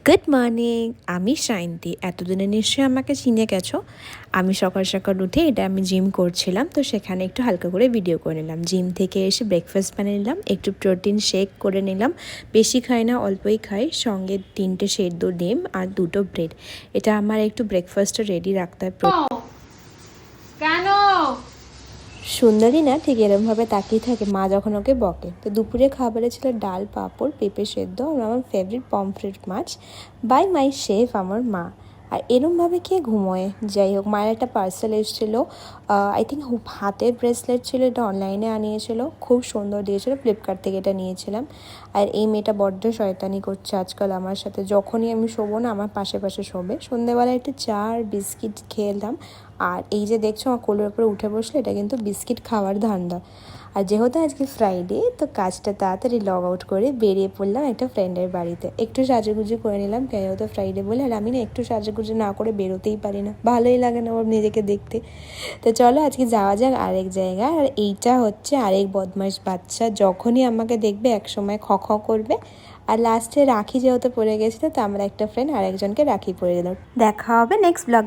Good morning, আমি শাইন্তি। এতদিনে নিশ্চয়ই আমাকে চিনে গেছো। আমি সকাল সকাল উঠে আমি জিম করছিলাম, তো সেখানে একটু হালকা করে ভিডিও করে নিলাম। জিম থেকে এসে ব্রেকফাস্ট বানিয়ে নিলাম, একটু প্রোটিন শেক করে নিলাম। বেশি খাই না, অল্পই খাই। সঙ্গে 3টে সেদ্ধ ডিম আর 2টো ব্রেড। এটা আমার একটু ব্রেকফাস্টটা রেডি রাখতে হয়। কেন সুন্দরী না ঠিক এরমভাবে তাকিয়ে থাকে মা যখন ওকে বকে। তো দুপুরে খাবারে ছিল ডাল, পাঁপড়, পেঁপে সেদ্ধ আর আমার ফেভারিট পমফ্রেট মাছ বাই মাই শেফ, আমার মা। আর এরমভাবে খেয়ে ঘুমোয়। যাই হোক, মায়ের একটা পার্সেল এসেছিলো, আই থিঙ্ক হাতের ব্রেসলেট ছিল। এটা অনলাইনে আনিয়েছিল, খুব সুন্দর দিয়েছিল। ফ্লিপকার্ট থেকে এটা নিয়েছিলাম। আর এই মেয়েটা বড্ড শয়তানি করছে আজকাল আমার সাথে। যখনই আমি শোবো না, আমার পাশে পাশে শোবে। সন্ধ্যেবেলায় একটু চা আর বিস্কিট খেলাম। আর এই যে দেখছো আমার কোলের উপরে উঠে বসলো, এটা কিন্তু বিস্কিট খাওয়ার ধান্দা। আর যেহেতু আজকে ফ্রাইডে, তো কাজটা তাড়াতাড়ি লগ আউট করে বেরিয়ে পড়লাম একটা ফ্রেন্ডের বাড়িতে। একটু সাজুগুজু করে নিলাম, যেহেতু ফ্রাইডে বলে। আর আমি না একটু সাজুগুজু না করে বেরোতেই পারি না, ভালোই লাগে না ওর নিজেকে দেখতে। তো চলো আজকে যাওয়া যাক আরেক জায়গায়। আর এইটা হচ্ছে আরেক বদমাইশ বাচ্চা, যখনই আমাকে দেখবে একসময় খ খ করবে। আর লাস্টে রাখি যেহেতু পড়ে গেছিলো, তো আমরা একটা ফ্রেন্ড আরেকজনকে রাখি পরে দিলাম। দেখা হবে নেক্সট ব্লগ।